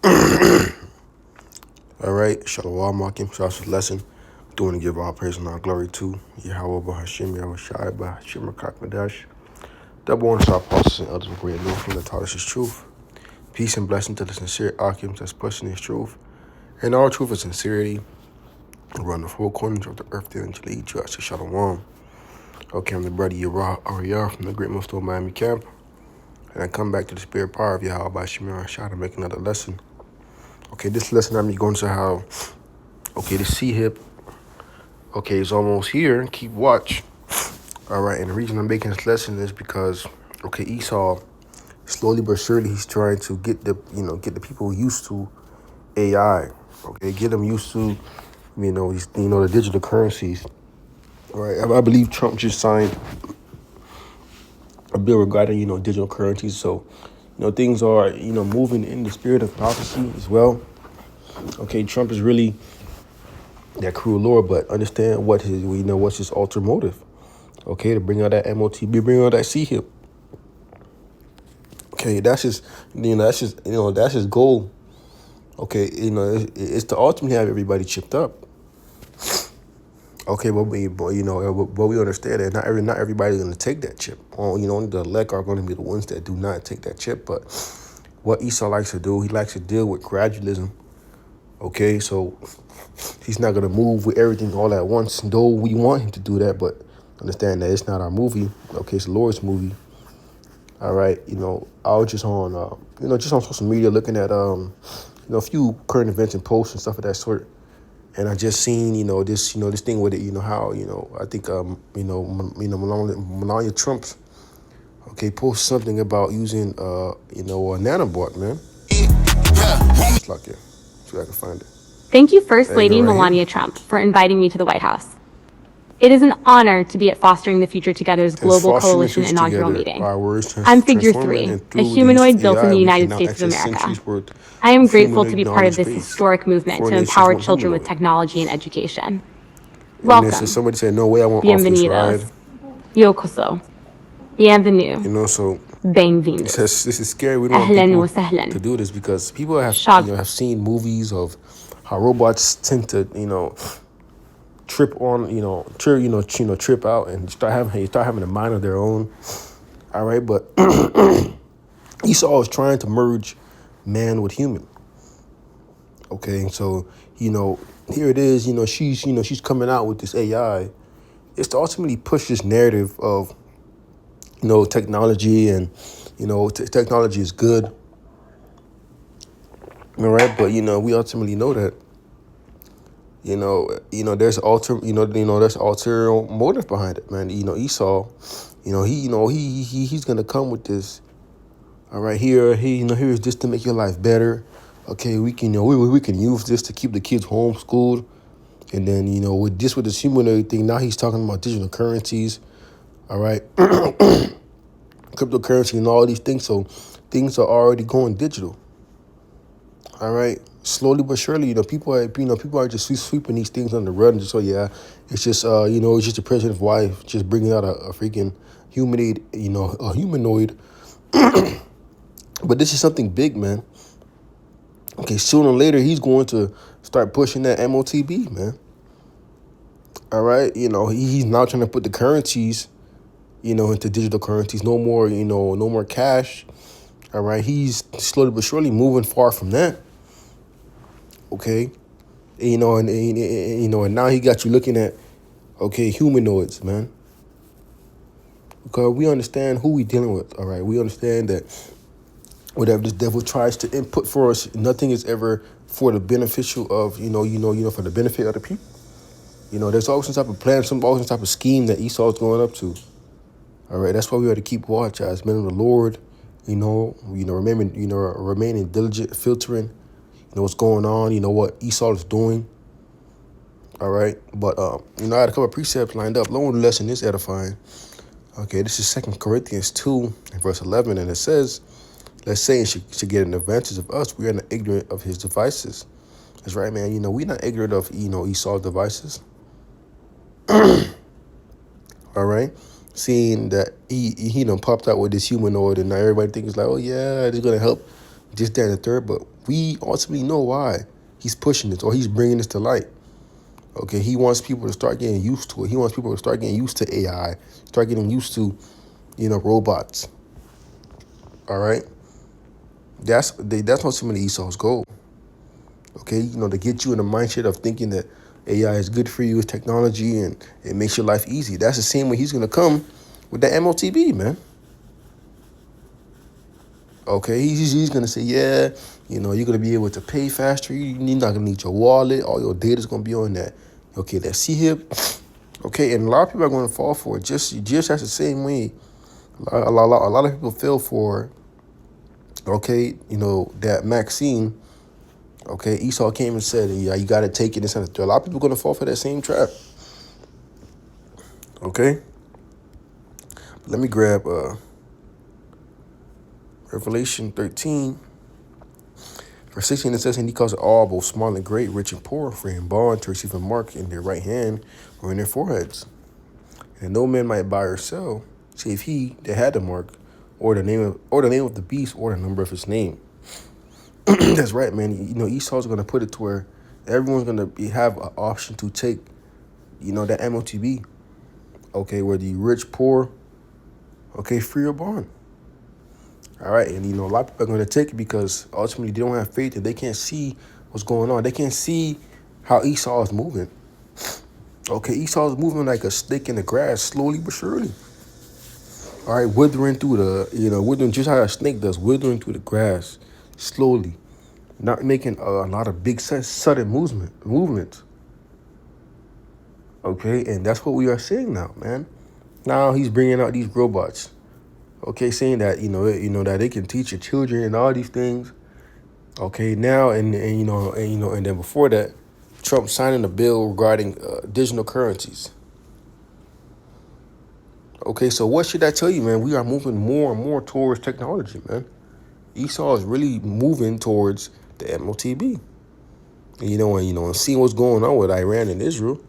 All right, Shalom, Makim, Shasha's lesson. Doing to give all praise and all glory to Yahweh Bahashim, Yahweh Shai, Bahashim, Kakmadash. Double one to our apostles and elders of great Lord from the taught us his truth. Peace and blessing to the sincere Akim that's pushing his truth. And all truth and sincerity. Run the four corners of the earth there and to lead you out to Shalom. Okay, I'm the brother Yerah Ariyah from the Great Millstone Miami camp. And I come back to the spirit power of Yahweh Bahashim, Yahweh Shai to make another lesson. Okay, this lesson I'm going to how, the sea hip, is almost here. Keep watch. All right, and the reason I'm making this lesson is because, Esau, slowly but surely, he's trying to get the people used to AI. Okay, get them used to, the digital currencies. All right, I believe Trump just signed a bill regarding, digital currencies. So, things are, moving in the spirit of prophecy as well. Okay, Trump is really that cruel Lord, but understand what's his ultra motive. Okay, to bring out that MOTB, bring out that C hip. Okay, that's his goal. Okay, it's to ultimately have everybody chipped up. Okay, but we understand that not everybody's gonna take that chip. Only the elect are going to be the ones that do not take that chip. But what Esau likes to do, he likes to deal with gradualism. Okay, so he's not gonna move with everything all at once. Though we want him to do that, but understand that it's not our movie. Okay, it's the Lord's movie. All right, I was just on, just on social media looking at, a few current events and posts and stuff of that sort, and I just seen, this thing with it, how, I think, Melania Trump's, post something about using, a nanobot, man. It's like it. See if I can find it. Thank you, First Lady right Melania here. Trump, for inviting me to the White House. It is an honor to be at Fostering the Future Together's Global Coalition inaugural meeting. I'm Figure 3, a humanoid built in the United States of America. I am grateful to be part of this historic movement to empower children with technology and education. Welcome. Somebody said, no way, I want Bienvenidos. Yokoso. Bienvenue. So Bem-vindos. this is scary. We don't want Ahlan people wa sahlan. to do this because people have Shag. have seen movies of how robots tend to trip on trip out and start having a mind of their own. All right, but Esau is trying to merge man with human. Okay, so here it is. She's coming out with this AI. It's to ultimately push this narrative of technology and technology is good. All right, but we ultimately know that there's there's ulterior motive behind it, man. Esau, he's gonna come with this. All right, here's this to make your life better. Okay, we can we can use this to keep the kids homeschooled, and then with this humanoid thing, now he's talking about digital currencies. All right, cryptocurrency and all these things. So things are already going digital. All right, slowly but surely, people are just sweeping these things under the rug. And it's just it's just the president's wife just bringing out a freaking humanoid. But this is something big, man. Okay, sooner or later he's going to start pushing that MOTB, man. All right, he's now trying to put the currencies, into digital currencies. No more, no more cash. All right, he's slowly but surely moving far from that. Okay, and now he got you looking at, humanoids, man. Because we understand who we dealing with. All right, we understand that whatever this devil tries to input for us, nothing is ever for the beneficial of for the benefit of the people. There's always some type of plan, always some type of scheme that Esau's going up to. All right, that's why we have to keep watch as men of the Lord. Remaining diligent, filtering. What's going on. What Esau is doing. All right, but I had a couple of precepts lined up. Lord, the lesson is edifying. Okay, this is 2 Corinthians 2 and verse 11, and it says, let's say it should get an advantage of us. We are not ignorant of his devices. That's right, man. We're not ignorant of, Esau's devices. All right. Seeing that he popped out with this humanoid and now everybody thinks like, oh, yeah, it's going to help this, that, and the third, but we ultimately know why he's pushing this or he's bringing this to light. Okay, he wants people to start getting used to it. He wants people to start getting used to AI, start getting used to, robots. All right, that's ultimately Esau's goal. Okay, to get you in the mindset of thinking that AI is good for you, it's technology, and it makes your life easy. That's the same way he's gonna come with that MOTB, man. Okay, he's gonna say, yeah, you're gonna be able to pay faster. You're not gonna need your wallet. All your data's gonna be on that. Okay, that C-HIP. Okay, and a lot of people are gonna fall for it. Just that's the same way. A lot of people fell for. Okay, that Maxine. Okay, Esau came and said, yeah, you gotta take it. A lot of people are gonna fall for that same trap. Okay, let me grab Revelation 13. Verse 16, it says, and he calls it all, both small and great, rich and poor, free and bond, to receive a mark in their right hand or in their foreheads. And no man might buy or sell, save he that had the mark, or the name of the beast, or the number of his name. That's right, man. Esau's going to put it to where everyone's going to have an option to take, that MOTB. Okay, whether you rich, poor, okay, free or bond. All right, and a lot of people are going to take it because ultimately they don't have faith and they can't see what's going on. They can't see how Esau is moving. Okay, Esau is moving like a snake in the grass, slowly but surely. All right, withering through withering just how a snake does, withering through the grass, slowly, not making a lot of big sudden movements. Okay, and that's what we are seeing now, man. Now he's bringing out these robots. Okay, saying that that they can teach your children and all these things. Okay, now and then before that, Trump signing a bill regarding digital currencies. Okay, so what should I tell you, man? We are moving more and more towards technology, man. Esau is really moving towards the MOTB. And seeing what's going on with Iran and Israel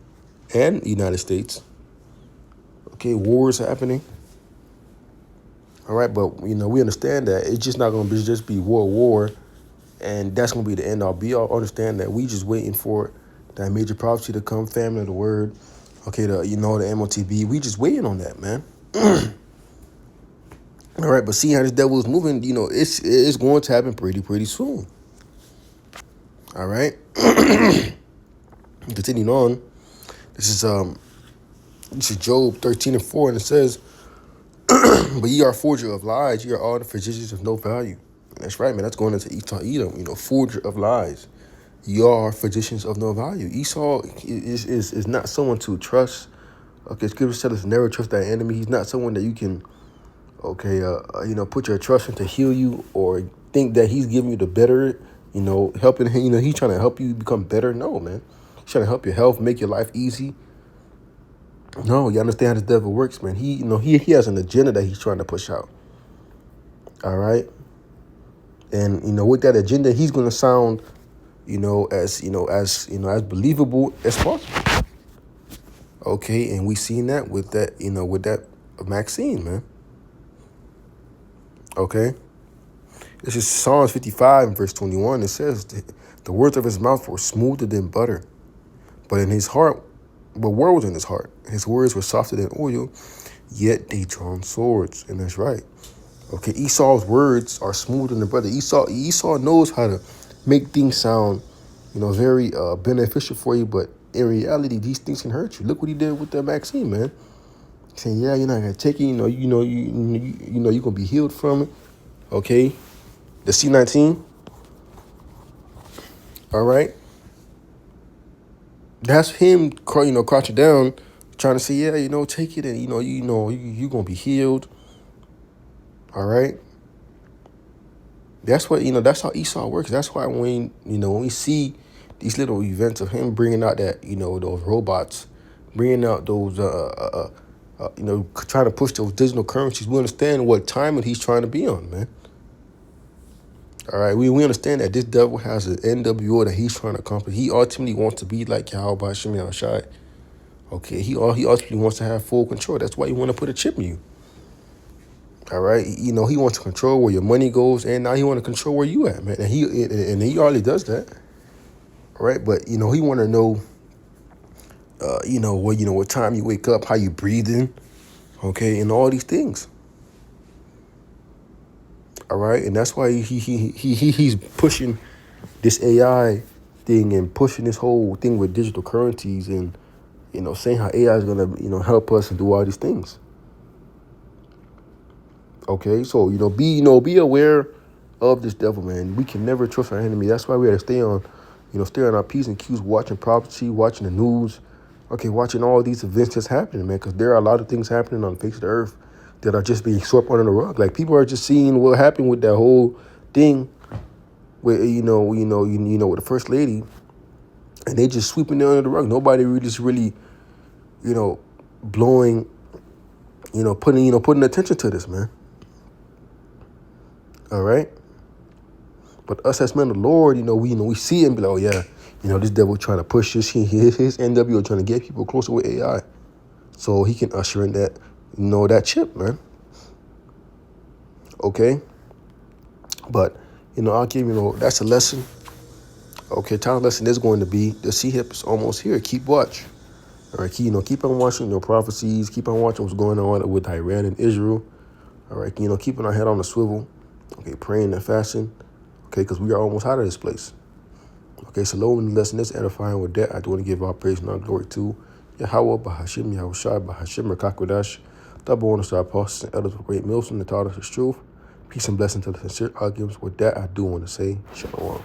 and the United States. Okay, wars happening. All right, but we understand that it's just not going to just be war, and that's going to be the end all be all. Understand that we just waiting for that major prophecy to come, family of the word. Okay, the MOTB. We just waiting on that, man. All right, but seeing how this devil is moving, it's going to happen pretty soon. All right, continuing on. This is Job 13:4, and it says, but ye are forger of lies, ye are all the physicians of no value. That's right, man. That's going into Edom, forger of lies. Ye are physicians of no value. Esau is not someone to trust. Okay, Scripture tells us never trust thy enemy. He's not someone that you can, put your trust in to heal you or think that he's giving you the better, helping him. He's trying to help you become better. No, man. He's trying to help your health, make your life easy. No, you understand how this devil works, man. He has an agenda that he's trying to push out. All right. And, with that agenda, he's going to sound, as believable as possible. Okay. And we seen that with that Maxine, man. Okay. This is Psalms 55 verse 21. It says the words of his mouth were smoother than butter, but where was in his heart? His words were softer than oil, yet they drawn swords. And that's right. Okay, Esau's words are smoother than butter. Esau knows how to make things sound, very beneficial for you, but in reality, these things can hurt you. Look what he did with that Maxine, man. Saying, yeah, you're not gonna take it. You're gonna be healed from it. Okay, the C-19. All right. That's him, crouching down, trying to say, yeah, take it, and you're gonna be healed. All right. That's what that's how Esau works. That's why when we see these little events of him bringing out that those robots, bringing out those trying to push those digital currencies, we understand what timing he's trying to be on, man. All right, we understand that this devil has an NWO that he's trying to accomplish. He ultimately wants to be like Yahweh Hashem Yahushai. Okay, he ultimately wants to have full control. That's why he want to put a chip in you. All right, you know, he wants to control where your money goes, and now he want to control where you at, man. And he already does that. All right, but you know, he want to know, what time you wake up, how you breathing, okay, and all these things. All right, and that's why he's pushing this AI thing and pushing this whole thing with digital currencies and, you know, saying how AI is gonna, you know, help us and do all these things. Okay, so be aware of this devil, man. We can never trust our enemy. That's why we have to stay on our P's and Q's, watching prophecy, watching the news, okay, watching all these events that's happening, man, because there are a lot of things happening on the face of the earth that are just being swept under the rug. Like, people are just seeing what happened with that whole thing with with the first lady, and they just sweeping it under the rug. Nobody really, blowing, putting attention to this, man. All right. But us as men of the Lord, we see it and be like, oh yeah, this devil trying to push this. His NWO trying to get people closer with AI, so he can usher in that, that chip, man. Okay. But I'll give that's a lesson. Okay, time lesson is going to be the C-HIP is almost here. Keep watch. All right, keep on watching your prophecies. Keep on watching what's going on with Iran and Israel. All right, keeping our head on the swivel. Okay, praying and fasting. Okay, because we are almost out of this place. Okay, so Lord, when the lesson is edifying, with that, I do want to give our praise and our glory to Yahweh, Bahashim, Yahushai, Bahashim, Rakakwadash, double honor to our apostles and elders of great mills and the taught us the truth. Peace and blessing to the sincere arguments. With that, I do want to say Shalom.